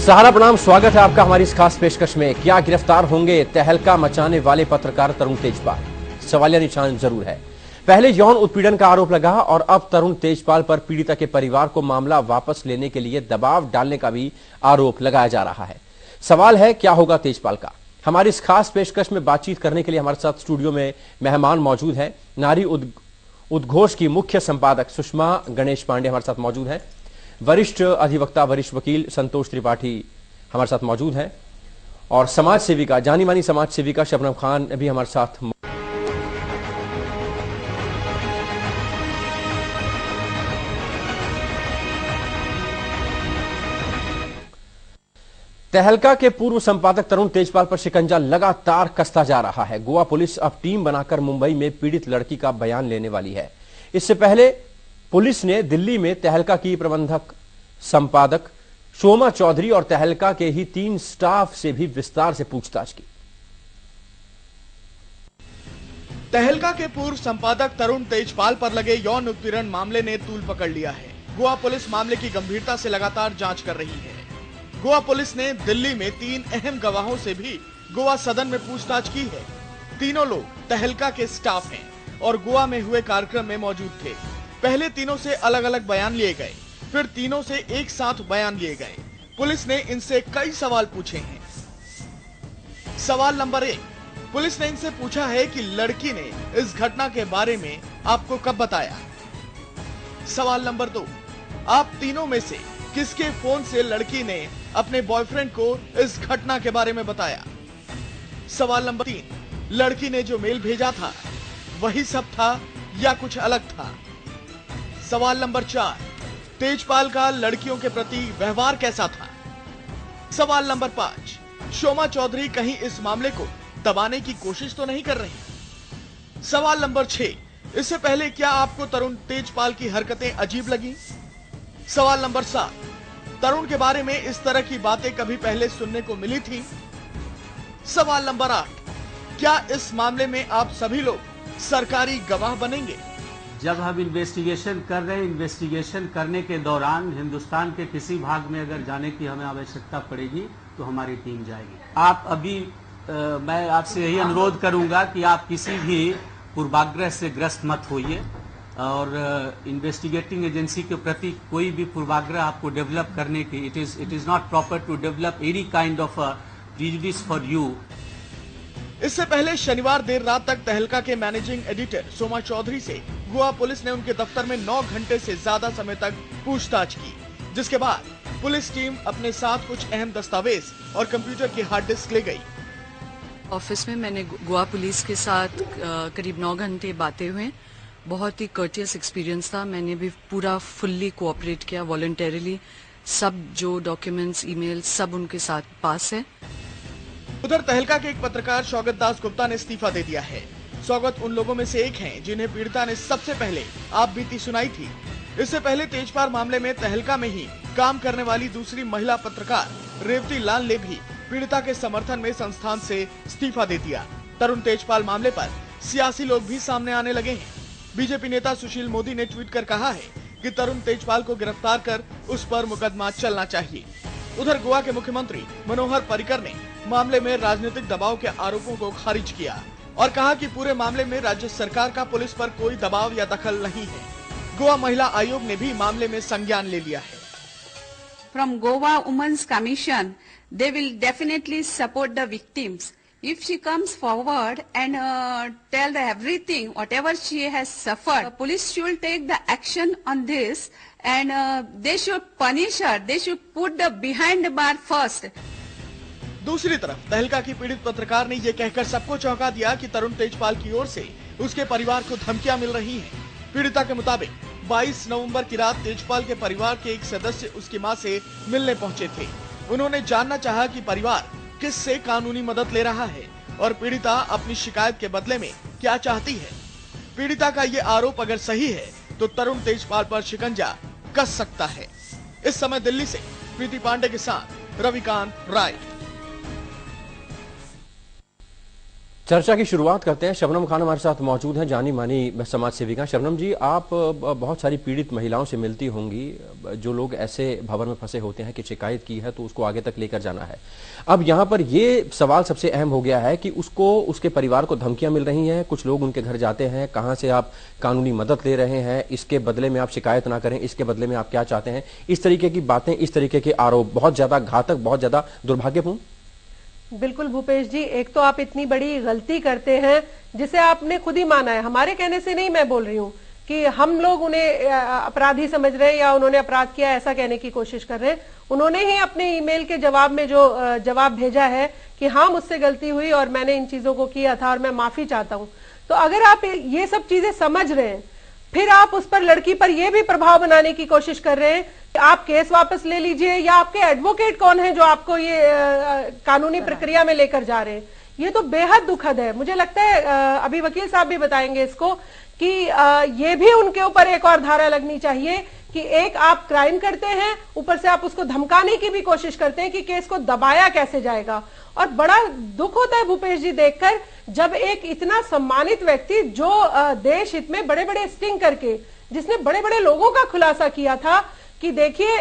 सहारा प्रणाम, स्वागत है आपका हमारी इस खास पेशकश में। क्या गिरफ्तार होंगे तहलका मचाने वाले पत्रकार तरुण तेजपाल? सवालिया निशान जरूर है। पहले यौन उत्पीड़न का आरोप लगा और अब तरुण तेजपाल पर पीड़िता के परिवार को मामला वापस लेने के लिए दबाव डालने का भी आरोप लगाया जा रहा है। सवाल है क्या होगा तेजपाल का? हमारी इस खास पेशकश में बातचीत करने के लिए हमारे साथ स्टूडियो में मेहमान मौजूद है। नारी उद्घोष की मुख्य संपादक सुषमा गणेश पांडे हमारे साथ मौजूद है। वरिष्ठ अधिवक्ता, वरिष्ठ वकील संतोष त्रिपाठी हमारे साथ मौजूद हैं और समाज सेविका, जानी मानी समाज सेविका शबनम खान भी हमारे साथ। तहलका के पूर्व संपादक तरुण तेजपाल पर शिकंजा लगातार कसता जा रहा है। गोवा पुलिस अब टीम बनाकर मुंबई में पीड़ित लड़की का बयान लेने वाली है। इससे पहले पुलिस ने दिल्ली में तहलका की प्रबंधक संपादक शोमा चौधरी और तहलका के ही 3 स्टाफ से भी विस्तार से पूछताछ की। तहलका के पूर्व संपादक तरुण तेजपाल पर लगे यौन उत्पीड़न मामले ने तूल पकड़ लिया है। गोवा पुलिस मामले की गंभीरता से लगातार जांच कर रही है। गोवा पुलिस ने दिल्ली में 3 अहम गवाहों से भी गोवा सदन में पूछताछ की है। तीनों लोग तहलका के स्टाफ हैं और गोवा में हुए कार्यक्रम में मौजूद थे। पहले तीनों से अलग अलग बयान लिए गए, फिर तीनों से एक साथ बयान लिए गए। पुलिस ने इनसे कई सवाल पूछे हैं। सवाल नंबर 1, पुलिस ने इनसे पूछा है कि लड़की ने इस घटना के बारे में आपको कब बताया। सवाल नंबर 2, आप तीनों में से किसके फोन से लड़की ने अपने बॉयफ्रेंड को इस घटना के बारे में बताया। सवाल नंबर 3, लड़की ने जो मेल भेजा था वही सब था या कुछ अलग था। सवाल नंबर 4, तेजपाल का लड़कियों के प्रति व्यवहार कैसा था। सवाल नंबर 5, शोमा चौधरी कहीं इस मामले को दबाने की कोशिश तो नहीं कर रही। सवाल नंबर 6, इससे पहले क्या आपको तरुण तेजपाल की हरकतें अजीब लगी। सवाल नंबर 7, तरुण के बारे में इस तरह की बातें कभी पहले सुनने को मिली थी। सवाल नंबर 8, क्या इस मामले में आप सभी लोग सरकारी गवाह बनेंगे। जब हम इन्वेस्टिगेशन कर रहे हैं, इन्वेस्टिगेशन करने के दौरान हिंदुस्तान के किसी भाग में अगर जाने की हमें आवश्यकता पड़ेगी तो हमारी टीम जाएगी। आप अभी मैं आपसे यही अनुरोध करूंगा कि आप किसी भी पूर्वाग्रह से ग्रस्त मत होइए और इन्वेस्टिगेटिंग एजेंसी के प्रति कोई भी पूर्वाग्रह आपको डेवलप करने की, it is not proper to develop any kind of prejudice for you. इससे पहले शनिवार देर रात तक तहलका के मैनेजिंग एडिटर शोमा चौधरी से गोवा पुलिस ने उनके दफ्तर में 9 घंटे से ज्यादा समय तक पूछताछ की, जिसके बाद पुलिस टीम अपने साथ कुछ अहम दस्तावेज और कंप्यूटर की हार्ड डिस्क ले गई। ऑफिस में मैंने गोवा पुलिस के साथ करीब 9 घंटे बातें हुए। बहुत ही कर्टियस एक्सपीरियंस था। मैंने भी पूरा फुल्ली कोऑपरेट किया वॉलंटरीली। सब जो डॉक्यूमेंट्स, ईमेल सब उनके साथ पास है। उधर तहलका के एक पत्रकार शौगत दास गुप्ता ने इस्तीफा दे दिया है। शौगत उन लोगों में से एक हैं जिन्हें पीड़िता ने सबसे पहले आप बीती सुनाई थी। इससे पहले तेजपाल मामले में तहलका में ही काम करने वाली दूसरी महिला पत्रकार रेवती लाल ने भी पीड़िता के समर्थन में संस्थान से इस्तीफा दे दिया। तरुण तेजपाल मामले पर सियासी लोग भी सामने आने लगे हैं। बीजेपी नेता सुशील मोदी ने ट्वीट कर कहा है कि तरुण तेजपाल को गिरफ्तार कर उस पर मुकदमा चलना चाहिए। उधर गोवा के मुख्यमंत्री मनोहर पर्रिकर ने मामले में राजनीतिक दबाव के आरोपों को खारिज किया और कहा कि पूरे मामले में राज्य सरकार का पुलिस पर कोई दबाव या दखल नहीं है। गोवा महिला आयोग ने भी मामले में संज्ञान ले लिया है। From Goa Women's Commission, they will definitely support the victims. If she comes forward and tell everything, whatever she has suffered, the police should take the action on this and they should punish her. They should put the behind the bar first. दूसरी तरफ तहलका की पीड़ित पत्रकार ने ये कहकर सबको चौंका दिया कि तरुण तेजपाल की ओर से उसके परिवार को धमकियां मिल रही हैं। पीड़िता के मुताबिक 22 नवंबर की रात तेजपाल के परिवार के एक सदस्य उसकी मां से मिलने पहुंचे थे। उन्होंने जानना चाहा कि परिवार किससे कानूनी मदद ले रहा है और पीड़िता अपनी शिकायत के बदले में क्या चाहती है। पीड़िता का ये आरोप अगर सही है तो तरुण तेजपाल पर शिकंजा कस सकता है। इस समय दिल्ली से प्रीति पांडे के साथ रविकांत राय। चर्चा की शुरुआत करते हैं। शबनम खान हमारे साथ मौजूद हैं, जानी मानी समाज सेविका। शबनम जी, आप बहुत सारी पीड़ित महिलाओं से मिलती होंगी, जो लोग ऐसे भंवर में फंसे होते हैं कि शिकायत की है तो उसको आगे तक लेकर जाना है। अब यहाँ पर ये सवाल सबसे अहम हो गया है कि उसको, उसके परिवार को धमकियां मिल रही हैं, कुछ लोग उनके घर जाते हैं, कहाँ से आप कानूनी मदद ले रहे हैं, इसके बदले में आप शिकायत ना करें, इसके बदले में आप क्या चाहते हैं, इस तरीके की बातें, इस तरीके के आरोप बहुत ज्यादा घातक, बहुत ज्यादा दुर्भाग्यपूर्ण। बिल्कुल भूपेश जी, एक तो आप इतनी बड़ी गलती करते हैं जिसे आपने खुद ही माना है, हमारे कहने से नहीं मैं बोल रही हूँ कि हम लोग उन्हें अपराधी समझ रहे हैं या उन्होंने अपराध किया ऐसा कहने की कोशिश कर रहे हैं। उन्होंने ही अपने ईमेल के जवाब में जो जवाब भेजा है कि हाँ मुझसे गलती हुई और मैंने इन चीजों को किया था और मैं माफी चाहता हूँ। तो अगर आप ये सब चीजें समझ रहे हैं, फिर आप उस पर, लड़की पर यह भी प्रभाव बनाने की कोशिश कर रहे हैं कि आप केस वापस ले लीजिए, या आपके एडवोकेट कौन है जो आपको ये कानूनी प्रक्रिया में लेकर जा रहे हैं। ये तो बेहद दुखद है। मुझे लगता है अभी वकील साहब भी बताएंगे इसको कि ये भी उनके ऊपर एक और धारा लगनी चाहिए कि एक आप क्राइम करते हैं, ऊपर से आप उसको धमकाने की भी कोशिश करते हैं कि केस को दबाया कैसे जाएगा। और बड़ा दुख होता है भूपेश जी देखकर, जब एक इतना सम्मानित व्यक्ति जो देश हित में बड़े बड़े स्टिंग करके, जिसने बड़े बड़े लोगों का खुलासा किया था कि देखिए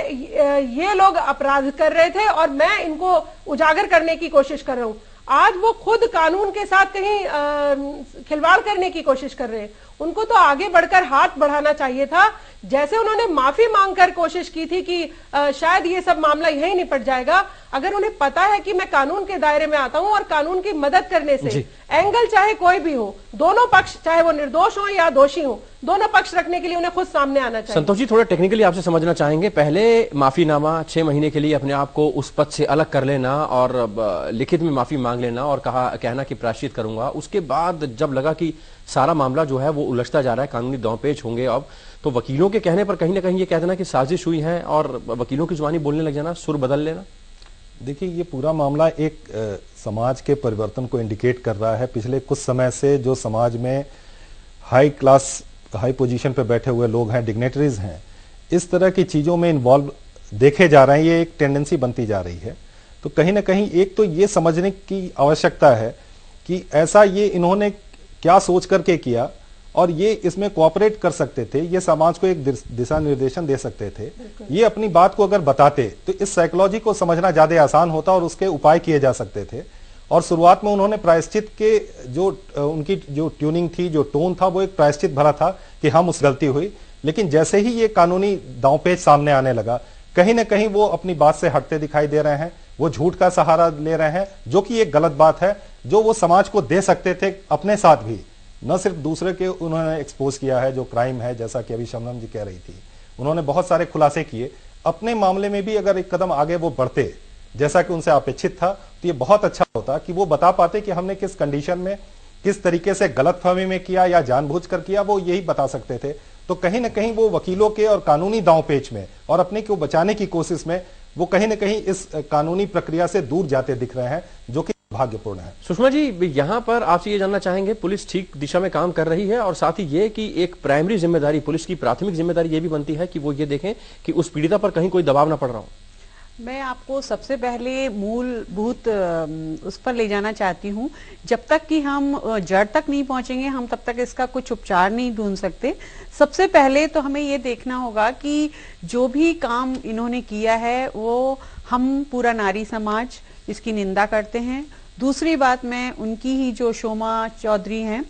ये लोग अपराध कर रहे थे और मैं इनको उजागर करने की कोशिश कर रहा हूं, आज वो खुद कानून के साथ कहीं खिलवाड़ करने की कोशिश कर रहे हैं। उनको तो आगे बढ़कर हाथ बढ़ाना चाहिए था। जैसे उन्होंने माफी मांगकर कोशिश की थी कि शायद ये सब मामला यहीं निपट जाएगा, अगर उन्हें पता है कि मैं कानून के दायरे में आता हूं और कानून की मदद करने से एंगल चाहे कोई भी हो, दोनों पक्ष चाहे वो निर्दोष हो या दोषी हो, दोनों पक्ष रखने के लिए उन्हें खुद सामने आना चाहिए। संतोष जी, थोड़ा टेक्निकली आपसे समझना चाहेंगे, पहले माफीनामा 6 महीने के लिए अपने आप को उस पद से अलग कर लेना और लिखित में माफी मांग लेना और कहना कि प्रायश्चित करूंगा, उसके बाद जब लगा कि सारा मामला जो है वो उलझता जा रहा है, कानूनी दांवपेच होंगे अब, तो वकीलों के कहने पर कहीं ना कहीं ये कह देना कि साजिश हुई है और वकीलों की जुबानी बोलने लग जाना, सुर बदल लेना। देखिए, ये पूरा मामला एक समाज के परिवर्तन को इंडिकेट कर रहा है। पिछले कुछ समय से जो समाज में हाई क्लास, हाई पोजीशन पे बैठे हुए लोग हैं, डिग्नेटरीज हैं, इस तरह की चीजों में इन्वॉल्व देखे जा रहे हैं, ये एक टेंडेंसी बनती जा रही है। तो कहीं ना कहीं एक तो ये समझने की आवश्यकता है कि ऐसा ये इन्होंने क्या सोच करके किया और ये इसमें कोऑपरेट कर सकते थे, ये समाज को एक दिशा निर्देशन दे सकते थे। ये अपनी बात को अगर बताते तो इस साइकोलॉजी को समझना ज्यादा आसान होता और उसके उपाय किए जा सकते थे। और शुरुआत में उन्होंने प्रायश्चित के जो उनकी जो ट्यूनिंग थी, जो टोन था, वो एक प्रायश्चित भरा था कि हम उस गलती हुई। लेकिन जैसे ही ये कानूनी दांवपेच सामने आने लगा, कहीं ना कहीं वो अपनी बात से हटते दिखाई दे रहे हैं, वो झूठ का सहारा ले रहे हैं, जो कि एक गलत बात है, जो वो समाज को दे सकते थे अपने साथ भी, न सिर्फ दूसरे के उन्होंने एक्सपोज किया है जो क्राइम है, जैसा कि अभी शबनम जी कह रही थी। उन्होंने बहुत सारे खुलासे किए। अपने मामले में भी अगर एक कदम आगे वो बढ़ते, जैसा कि उनसे अपेक्षित था, तो ये बहुत अच्छा होता कि वो बता पाते कि हमने किस कंडीशन में, किस तरीके से गलतफहमी में किया या जानबूझकर किया, वो यही बता सकते थे। तो कहीं ना कहीं वो वकीलों के और कानूनी दांवपेच में और अपने को बचाने की कोशिश में वो कहीं ना कहीं इस कानूनी प्रक्रिया से दूर जाते दिख रहे हैं, जो कि भाग्यपूर्ण है। सुषमा जी, यहाँ पर आपसे ये जानना चाहेंगे, पुलिस ठीक दिशा में काम कर रही है और साथ ही ये कि एक प्राइमरी जिम्मेदारी, पुलिस की प्राथमिक जिम्मेदारी ये भी बनती है कि वो ये देखें कि उस पीड़िता पर कहीं कोई दबाव ना पड़ रहा हो। मैं आपको सबसे पहले मूलभूत उस पर ले जाना चाहती हूँ। जब तक कि हम जड़ तक नहीं पहुंचेंगे, हम तब तक इसका कुछ उपचार नहीं ढूंढ सकते। सबसे पहले तो हमें ये देखना होगा कि जो भी काम इन्होंने किया है वो हम पूरा नारी समाज इसकी निंदा करते हैं। दूसरी बात, मैं उनकी ही जो शोमा चौधरी हैं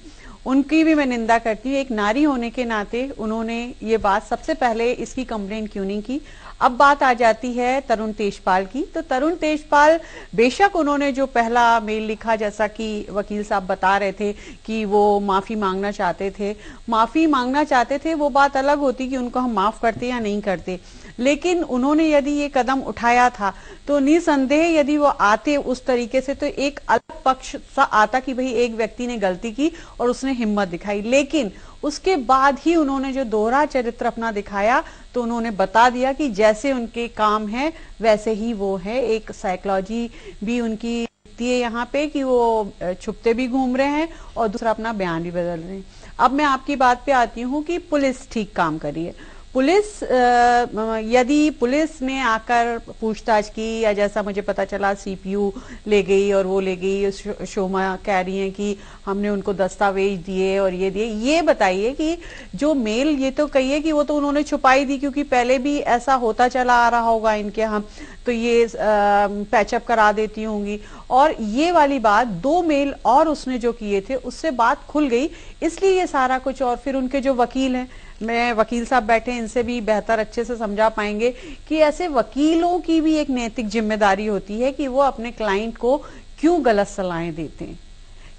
उनकी भी मैं निंदा करती हूँ। एक नारी होने के नाते उन्होंने ये बात सबसे पहले इसकी कंप्लेंट क्यों नहीं की। अब बात आ जाती है तरुण तेजपाल की। तो तरुण तेजपाल, बेशक उन्होंने जो पहला मेल लिखा, जैसा कि वकील साहब बता रहे थे कि वो माफी मांगना चाहते थे, वो बात अलग होती कि उनको हम माफ करते या नहीं करते। लेकिन उन्होंने यदि ये कदम उठाया था तो निसंदेह यदि वो आते उस तरीके से, तो एक अलग पक्ष सा आता कि भाई एक व्यक्ति ने गलती की और उसने हिम्मत दिखाई। लेकिन उसके बाद ही उन्होंने जो दोहरा चरित्र अपना दिखाया, तो उन्होंने बता दिया कि जैसे उनके काम है वैसे ही वो है। एक साइकोलॉजी भी उनकी दिखती है यहाँ पे कि वो छुपते भी घूम रहे हैं और दूसरा अपना बयान भी बदल रहे हैं। अब मैं आपकी बात पे आती हूँ कि पुलिस ठीक काम कर रही है। पुलिस यदि पुलिस ने आकर पूछताछ की या जैसा मुझे पता चला सीपीयू ले गई और वो ले गई, शोमा कह रही हैं कि हमने उनको दस्तावेज दिए और ये दिए, ये बताइए कि जो मेल, ये तो कहिए कि वो तो उन्होंने छुपाई दी क्योंकि पहले भी ऐसा होता चला आ रहा होगा इनके, हम तो ये पैचअप करा देती होंगी। और ये वाली बात 2 मेल और उसने जो किए थे उससे बात खुल गई, इसलिए ये सारा कुछ। और फिर उनके जो वकील हैं, मैं वकील साहब बैठे, इनसे भी बेहतर अच्छे से समझा पाएंगे कि ऐसे वकीलों की भी एक नैतिक जिम्मेदारी होती है कि वो अपने क्लाइंट को क्यों गलत सलाहें देते हैं।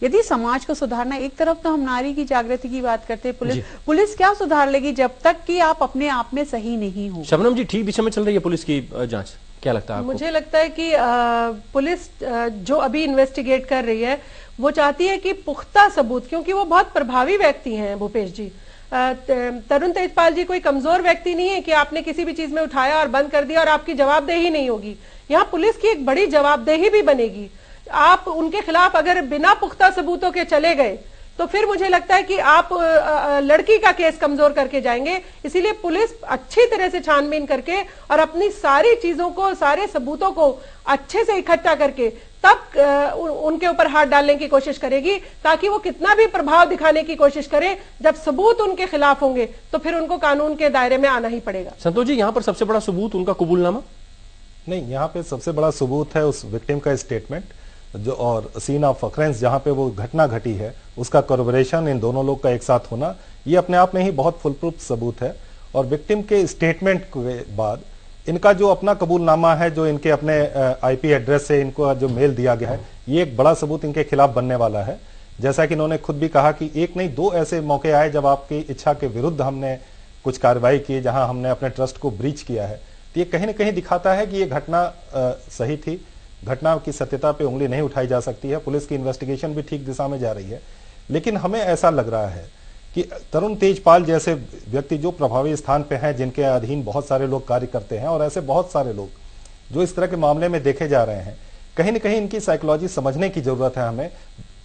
यदि समाज को सुधारना, एक तरफ तो हम नारी की जागृति की बात करते हैं, पुलिस क्या सुधार लेगी जब तक कि आप अपने आप में सही नहीं हो। शबनम जी, ठीक दिशा में चल रही है पुलिस की जांच, क्या लगता है आपको? मुझे लगता है कि पुलिस जो अभी इन्वेस्टिगेट कर रही है वो चाहती है कि पुख्ता सबूत, क्योंकि वो बहुत प्रभावी व्यक्ति हैं भूपेश जी। तरुण तेजपाल जी कोई कमजोर व्यक्ति नहीं है कि आपने किसी भी चीज में उठाया और बंद कर दिया और आपकी जवाबदेही नहीं होगी। यहाँ पुलिस की एक बड़ी जवाबदेही भी बनेगी। आप उनके खिलाफ अगर बिना पुख्ता सबूतों के चले गए तो फिर मुझे लगता है कि आप लड़की का केस कमजोर करके जाएंगे। इसीलिए पुलिस अच्छी तरह से छानबीन करके और अपनी सारी चीजों को, सारे सबूतों को अच्छे से इकट्ठा करके तब उनके ऊपर हाथ डालने की कोशिश करेगी, ताकि वो कितना भी प्रभाव दिखाने की कोशिश करे, जब सबूत उनके खिलाफ होंगे तो फिर उनको कानून के दायरे में आना ही पड़ेगा। संतोष जी, यहाँ पर सबसे बड़ा सबूत उनका कबूलनामा नहीं, यहाँ पे सबसे बड़ा सबूत है उस विक्टिम का स्टेटमेंट, जो और सीन ऑफ ऑकरेंस जहां पे वो घटना घटी है उसका कोरबोरेशन, इन दोनों लोग का एक साथ होना, ये अपने आप में ही बहुत फुल प्रूफ सबूत है। और विक्टिम के स्टेटमेंट के बाद इनका जो अपना कबूलनामा है, जो इनके अपने आईपी एड्रेस से इनको जो मेल दिया गया है, ये एक बड़ा सबूत इनके खिलाफ बनने वाला है। जैसा कि इन्होंने खुद भी कहा कि 1 नहीं 2 ऐसे मौके आए जब आपकी इच्छा के विरुद्ध हमने कुछ कार्रवाई की, जहां हमने अपने ट्रस्ट को ब्रीच किया है। तो ये कहीं ना कहीं दिखाता है कि ये घटना सही थी, घटना की सत्यता पे उंगली नहीं उठाई जा सकती है। पुलिस की इन्वेस्टिगेशन भी ठीक दिशा में जा रही है, लेकिन हमें ऐसा लग रहा है कि तरुण तेजपाल जैसे व्यक्ति जो प्रभावी स्थान पे हैं, जिनके अधीन बहुत सारे लोग कार्य करते हैं, और ऐसे बहुत सारे लोग जो इस तरह के मामले में देखे जा रहे हैं, कहीं ना कहीं इनकी साइकोलॉजी समझने की जरूरत है हमें।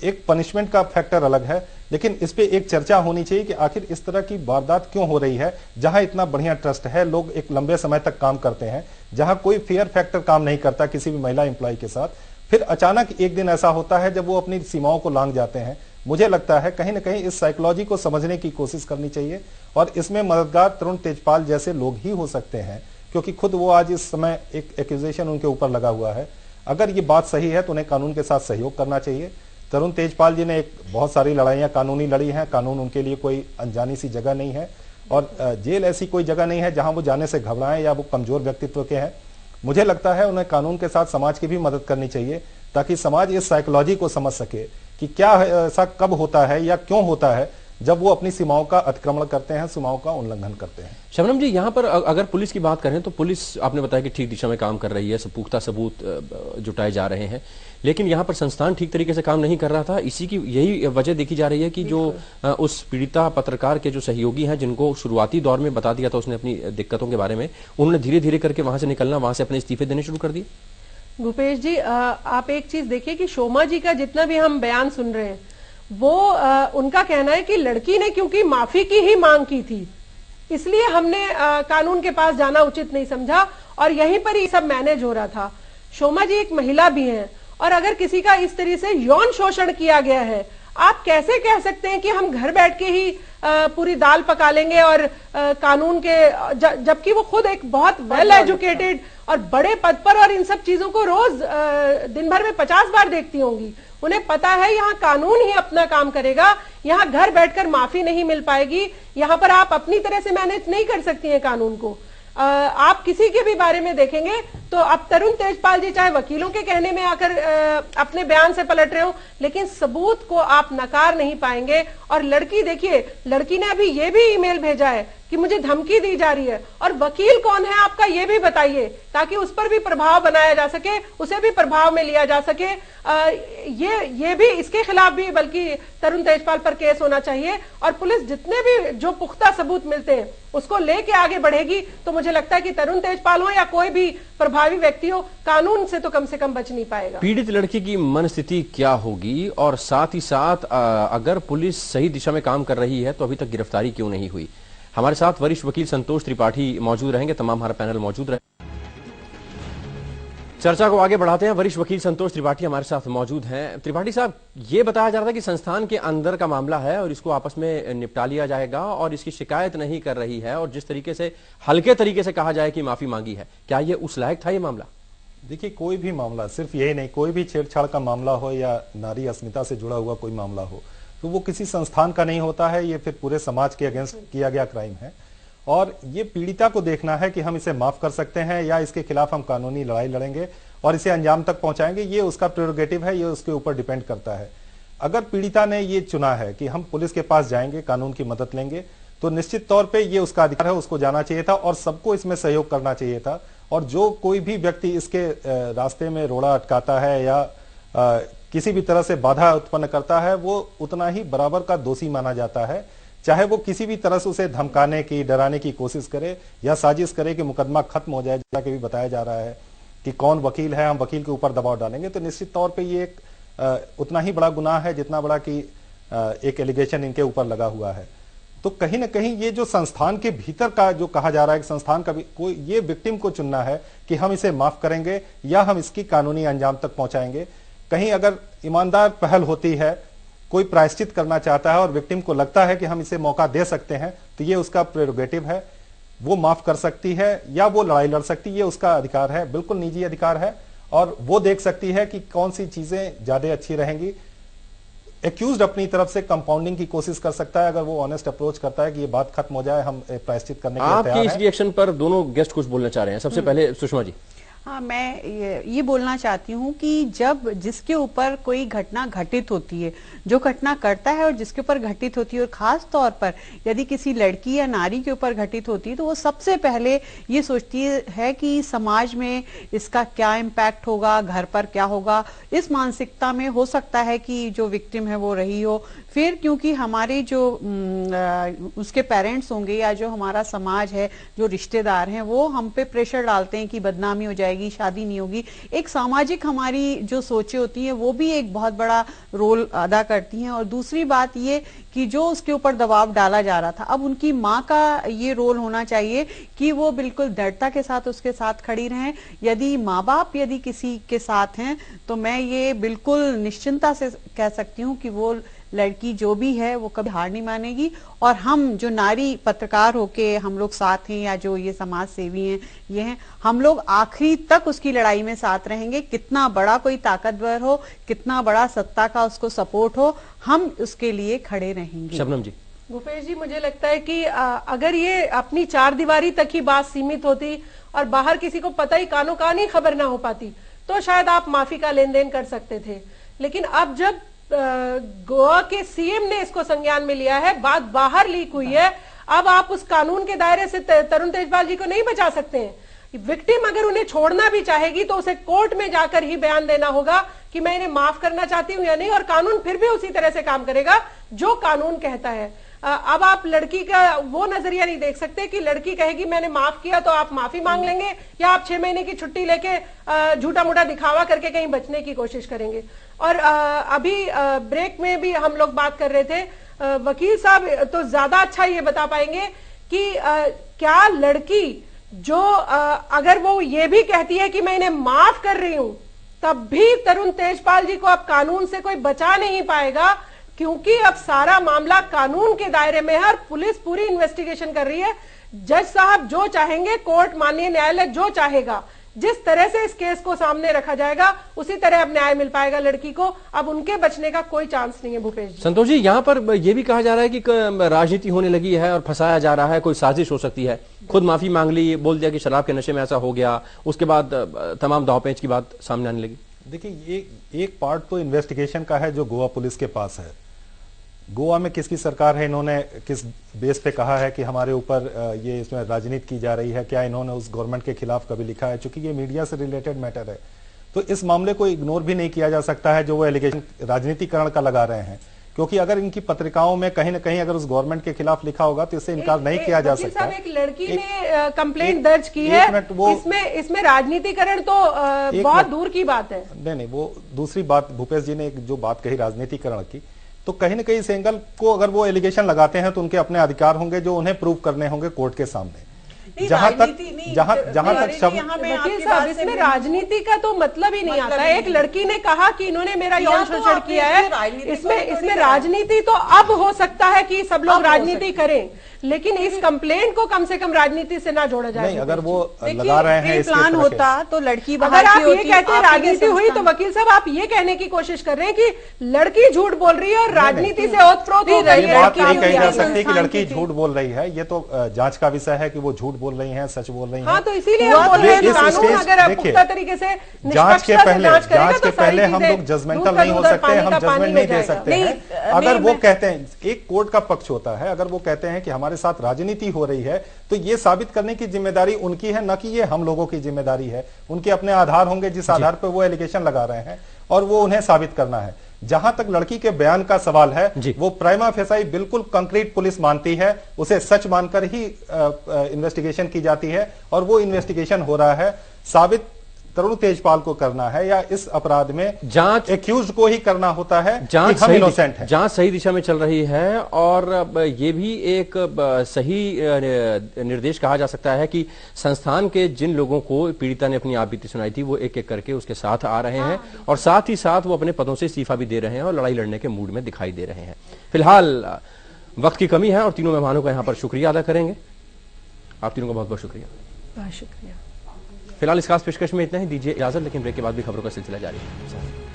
एक पनिशमेंट का फैक्टर अलग है, लेकिन इस पे एक चर्चा होनी चाहिए कि आखिर इस तरह की वारदात क्यों हो रही है, जहां इतना बढ़िया ट्रस्ट है, लोग एक लंबे समय तक काम करते हैं, जहां कोई फेयर फैक्टर काम नहीं करता किसी भी महिला एम्प्लॉय के साथ, फिर अचानक एक दिन ऐसा होता है जब वो अपनी सीमाओं को लांघ जाते हैं। मुझे लगता है कहीं ना कहीं इस साइकोलॉजी को समझने की कोशिश करनी चाहिए, और इसमें मददगार तरुण तेजपाल जैसे लोग ही हो सकते हैं, क्योंकि खुद वो आज इस समय एक एक्यूजेशन उनके ऊपर लगा हुआ है। अगर ये बात सही है तो उन्हें कानून के साथ सहयोग करना चाहिए। तरुण तेजपाल जी ने एक बहुत सारी लड़ाइयां कानूनी लड़ी हैं, कानून उनके लिए कोई अनजानी सी जगह नहीं है, और जेल ऐसी कोई जगह नहीं है जहां वो जाने से घबराएं या वो कमजोर व्यक्तित्व के हैं। मुझे लगता है उन्हें कानून के साथ समाज की भी मदद करनी चाहिए, ताकि समाज इस साइकोलॉजी को समझ सके कि क्या ऐसा कब होता है या क्यों होता है जब वो अपनी सीमाओं का अतिक्रमण करते हैं, सीमाओं का उल्लंघन करते हैं। शबनम जी, यहाँ पर अगर पुलिस की बात करें तो पुलिस, आपने बताया कि ठीक दिशा में काम कर रही है, पुख्ता सबूत जुटाए जा रहे हैं, लेकिन यहाँ पर संस्थान ठीक तरीके से काम नहीं कर रहा था। इसी की यही वजह देखी जा रही है कि जो उस पीड़िता पत्रकार के जो सहयोगी हैं, जिनको शुरुआती दौर में बता दिया था उसने अपनी दिक्कतों के बारे में, उन्होंने धीरे धीरे करके वहां से निकलना, वहां से अपने इस्तीफे देने शुरू कर दिए। भूपेश जी, आप एक चीज देखिए कि शोमा जी का जितना भी हम बयान सुन रहे हैं, वो उनका कहना है कि लड़की ने क्योंकि माफी की ही मांग की थी, इसलिए हमने कानून के पास जाना उचित नहीं समझा और यहीं पर ही सब मैनेज हो रहा था। शोमा जी एक महिला भी हैं, और अगर किसी का इस तरह से यौन शोषण किया गया है, आप कैसे कह सकते हैं कि हम घर बैठ के ही पूरी दाल पका लेंगे और कानून के, जबकि वो खुद एक बहुत वेल एजुकेटेड और बड़े पद पर, और इन सब चीजों को रोज दिन भर में 50 बार देखती होंगी। उन्हें पता है यहाँ कानून ही अपना काम करेगा, यहाँ घर बैठकर माफी नहीं मिल पाएगी, यहाँ पर आप अपनी तरह से मैनेज नहीं कर सकती हैं कानून को। आप किसी के भी बारे में देखेंगे तो अब तरुण तेजपाल जी चाहे वकीलों के कहने में आकर अपने बयान से पलट रहे हो, लेकिन सबूत को आप नकार नहीं पाएंगे। और लड़की देखिए, लड़की ने अभी ये भी ईमेल भेजा है कि मुझे धमकी दी जा रही है, और वकील कौन है आपका ये भी बताइए, ताकि उस पर भी प्रभाव बनाया जा सके, उसे भी प्रभाव में लिया जा सके। ये भी, इसके खिलाफ भी बल्कि तरुण तेजपाल पर केस होना चाहिए, और पुलिस जितने भी जो पुख्ता सबूत मिलते हैं उसको लेके आगे बढ़ेगी तो मुझे लगता है कि तरुण तेजपाल हो या कोई भी प्रभावी व्यक्ति हो, कानून से तो कम बच नहीं पाएगा। पीड़ित लड़की की मन स्थिति क्या होगी, और साथ ही साथ अगर पुलिस सही दिशा में काम कर रही है तो अभी तक गिरफ्तारी क्यों नहीं हुई? हमारे साथ वरिष्ठ वकील संतोष त्रिपाठी मौजूद रहेंगे, तमाम हमारा पैनल मौजूद रहे। चर्चा को आगे बढ़ाते हैं। वरिष्ठ वकील संतोष त्रिपाठी हमारे साथ मौजूद हैं। त्रिपाठी साहब, ये बताया जा रहा था कि संस्थान के अंदर का मामला है और इसको आपस में निपटा लिया जाएगा और इसकी शिकायत नहीं कर रही है, और जिस तरीके से हल्के तरीके से कहा जाए कि माफी मांगी है, क्या ये उस लायक था ये मामला? देखिए, कोई भी मामला, सिर्फ यही नहीं, कोई भी छेड़छाड़ का मामला हो या नारी अस्मिता से जुड़ा हुआ कोई मामला हो, तो वो किसी संस्थान का नहीं होता है, ये फिर पूरे समाज के अगेंस्ट किया गया क्राइम है। और ये पीड़िता को देखना है कि हम इसे माफ कर सकते हैं या इसके खिलाफ हम कानूनी लड़ाई लड़ेंगे और इसे अंजाम तक पहुंचाएंगे। ये उसका प्रेरोगेटिव है, ये उसके ऊपर डिपेंड करता है। अगर पीड़िता ने ये चुना है कि हम पुलिस के पास जाएंगे, कानून की मदद लेंगे, तो निश्चित तौर पे ये उसका अधिकार है, उसको जाना चाहिए था और सबको इसमें सहयोग करना चाहिए था। और जो कोई भी व्यक्ति इसके रास्ते में रोड़ा अटकाता है या किसी भी तरह से बाधा उत्पन्न करता है, वो उतना ही बराबर का दोषी माना जाता है, चाहे वो किसी भी तरह से उसे धमकाने की, डराने की कोशिश करे या साजिश करे कि मुकदमा खत्म हो जाए। जैसा कि भी बताया जा रहा है कि कौन वकील है, हम वकील के ऊपर दबाव डालेंगे, तो निश्चित तौर पे ये एक उतना ही बड़ा गुनाह है जितना बड़ा कि एक एलिगेशन इनके ऊपर लगा हुआ है। तो कहीं ना कहीं ये जो संस्थान के भीतर का जो कहा जा रहा है कि संस्थान का भी कोई ये विक्टिम को चुनना है कि हम इसे माफ करेंगे या हम इसकी कानूनी अंजाम तक पहुंचाएंगे। कहीं अगर ईमानदार पहल होती है, कोई प्रायश्चित करना चाहता है और विक्टिम को लगता है कि हम इसे मौका दे सकते हैं, तो ये उसका प्रेरोगेटिव है, वो माफ कर सकती है या वो लड़ाई लड़ सकती है, ये उसका अधिकार है, बिल्कुल निजी अधिकार है। और वो देख सकती है कि कौन सी चीजें ज्यादा अच्छी रहेंगी। एक्यूज्ड अपनी तरफ से कंपाउंडिंग की कोशिश कर सकता है, अगर वो ऑनेस्ट अप्रोच करता है कि ये बात खत्म हो जाए, हम प्रायश्चित करने के लिए तैयार हैं। आपके इस रिएक्शन पर दोनों गेस्ट कुछ बोलना चाह रहे हैं। सबसे पहले सुषमा जी। हाँ, मैं ये बोलना चाहती हूँ कि जब जिसके ऊपर कोई घटना घटित होती है, जो घटना करता है और जिसके ऊपर घटित होती है, और खास तौर पर यदि किसी लड़की या नारी के ऊपर घटित होती है, तो वो सबसे पहले ये सोचती है कि समाज में इसका क्या इम्पैक्ट होगा, घर पर क्या होगा। इस मानसिकता में हो सकता है कि जो विक्टिम है वो रही हो। फिर क्योंकि हमारे जो उसके पेरेंट्स होंगे या जो हमारा समाज है, जो रिश्तेदार हैं, वो हम पे प्रेशर डालते हैं कि बदनामी हो जाएगी, शादी नहीं होगी। एक सामाजिक हमारी जो सोचें होती हैं वो भी एक बहुत बड़ा रोल अदा करती हैं। और दूसरी बात ये कि जो उसके ऊपर दबाव डाला जा रहा था, अब उनकी माँ का ये रोल होना चाहिए कि वो बिल्कुल दृढ़ता के साथ उसके साथ खड़ी रहें। यदि माँ बाप यदि किसी के साथ हैं तो मैं ये बिल्कुल निश्चिंता से कह सकती हूँ कि वो लड़की जो भी है वो कभी हार नहीं मानेगी। और हम जो नारी पत्रकार होके हम लोग साथ हैं या जो ये समाज सेवी हैं, ये हैं, हम लोग आखिरी तक उसकी लड़ाई में साथ रहेंगे। कितना बड़ा कोई ताकतवर हो, कितना बड़ा सत्ता का उसको सपोर्ट हो, हम उसके लिए खड़े रहेंगे। शबनम जी। भूपेश जी, मुझे लगता है कि अगर ये अपनी चार दीवारी तक ही बात सीमित होती और बाहर किसी को पता ही कानो कान ही खबर ना हो पाती, तो शायद आप माफी का लेन देन कर सकते थे। लेकिन अब जब गोवा के सीएम ने इसको संज्ञान में लिया है, बात बाहर लीक हुई है, अब आप उस कानून के दायरे से तरुण तेजपाल जी को नहीं बचा सकते हैं। विक्टिम अगर उन्हें छोड़ना भी चाहेगी तो उसे कोर्ट में जाकर ही बयान देना होगा कि मैं इन्हें माफ करना चाहती हूं या नहीं, और कानून फिर भी उसी तरह से काम करेगा जो कानून कहता है। अब आप लड़की का वो नजरिया नहीं देख सकते कि लड़की कहेगी मैंने माफ किया तो आप माफी मांग लेंगे, या आप 6 महीने की छुट्टी लेके झूठा मूठा दिखावा करके कहीं बचने की कोशिश करेंगे। और अभी ब्रेक में भी हम लोग बात कर रहे थे, वकील साहब तो ज्यादा अच्छा ये बता पाएंगे कि क्या लड़की जो अगर वो ये भी कहती है कि मैं इन्हें माफ कर रही हूं, तब भी तरुण तेजपाल जी को अब कानून से कोई बचा नहीं पाएगा, क्योंकि अब सारा मामला कानून के दायरे में है और पुलिस पूरी इन्वेस्टिगेशन कर रही है। जज साहब जो चाहेंगे, कोर्ट माननीय न्यायालय जो चाहेगा, जिस तरह से इस केस को सामने रखा जाएगा उसी तरह अब न्याय मिल पाएगा लड़की को। अब उनके बचने का कोई चांस नहीं है। भूपेश जी। संतोष जी, यहाँ पर यह भी कहा जा रहा है कि राजनीति होने लगी है और फंसाया जा रहा है, कोई साजिश हो सकती है। खुद माफी मांग ली, बोल दिया कि शराब के नशे में ऐसा हो गया, उसके बाद तमाम दांव-पेच की बात सामने आने लगी। देखिए, एक पार्ट तो इन्वेस्टिगेशन का है जो गोवा पुलिस के पास है। गोवा में किसकी सरकार है, इन्होंने किस बेस पे कहा है कि हमारे ऊपर ये इसमें राजनीति की जा रही है, क्या इन्होंने उस गवर्नमेंट के खिलाफ कभी लिखा है? चूंकि ये मीडिया से रिलेटेड मैटर है तो इस मामले को इग्नोर भी नहीं किया जा सकता है जो वो एलिगेशन राजनीतिकरण का लगा रहे हैं, क्योंकि अगर इनकी पत्रिकाओं में कहीं ना कहीं अगर उस गवर्नमेंट के खिलाफ लिखा होगा तो इससे इनकार नहीं किया जा सकता। एक लड़की ने कंप्लेंट दर्ज की है, इसमें राजनीतिकरण तो बहुत दूर की बात है। नहीं, वो दूसरी बात भूपेश जी ने जो बात कही राजनीतिकरण की, तो कहीं ना कहीं इस एंगल को अगर वो एलिगेशन लगाते हैं तो उनके अपने अधिकार होंगे जो उन्हें प्रूव करने होंगे कोर्ट के सामने। जहां तक शब्द वकील साहब, इसमें राजनीति का तो मतलब ही नहीं आता है। एक लड़की ने कहा कि इन्होंने मेरा यौन शोषण किया है, इसमें राजनीति तो अब हो सकता है कि सब लोग राजनीति करें, लेकिन इस कंप्लेंट को कम से कम राजनीति से ना जोड़ा जाए। नहीं, अगर वो लगा रहे हैं प्लान होता तो लड़की अगर आप ये कहते हैं राजनीति हुई, तो वकील साहब आप ये कहने की कोशिश कर रहे हैं कि लड़की झूठ बोल रही है और राजनीति से ओतप्रोत हो रही है। बात नहीं कही जा सकती कि लड़की झूठ बोल रही है, ये तो जांच का विषय है कि वो झूठ बोल रही हैं, सच बोल रही हैं। हाँ, तो इसीलिए हम बोल रहे हैं कानून अगर पुख्ता तरीके से जांच के पहले हम लोग जजमेंटल नहीं हो सकते, हम जजमेंट नहीं दे सकते हैं। अगर वो कहते हैं, एक कोर्ट का पक्ष होता है, अगर वो कहते हैं कि हमारे साथ राजनीति हो रही है, तो ये साबित करने की जिम्मेदारी उनकी है, न कि ये हम लोगों की जिम्मेदारी है। उनके अपने आधार होंगे जिस आधार पर वो एलिगेशन लगा रहे हैं, और वो उन्हें साबित करना है। जहां तक लड़की के बयान का सवाल है, वो प्राइमा फेसाई बिल्कुल कंक्रीट पुलिस मानती है, उसे सच मानकर ही इन्वेस्टिगेशन की जाती है, और वो इन्वेस्टिगेशन हो रहा है। साबित तरुण तेजपाल को करना है या इस अपराध में जांच एक्यूज्ड को ही करना होता है। जांच हम इनोसेंट हैं। जांच सही दिशा में चल रही है, और ये भी एक सही निर्देश कहा जा सकता है कि संस्थान के जिन लोगों को पीड़िता ने अपनी आप बीती सुनाई थी, वो एक एक करके उसके साथ आ रहे हैं, और साथ ही साथ वो अपने पदों से इस्तीफा भी दे रहे हैं और लड़ाई लड़ने के मूड में दिखाई दे रहे हैं। फिलहाल वक्त की कमी है और तीनों मेहमानों का यहाँ पर शुक्रिया अदा करेंगे। आप तीनों का बहुत बहुत शुक्रिया। बहुत शुक्रिया। फिलहाल इस खास पेशकश में इतना ही, दीजिए इजाजत, लेकिन ब्रेक के बाद भी खबरों का सिलसिला जारी है।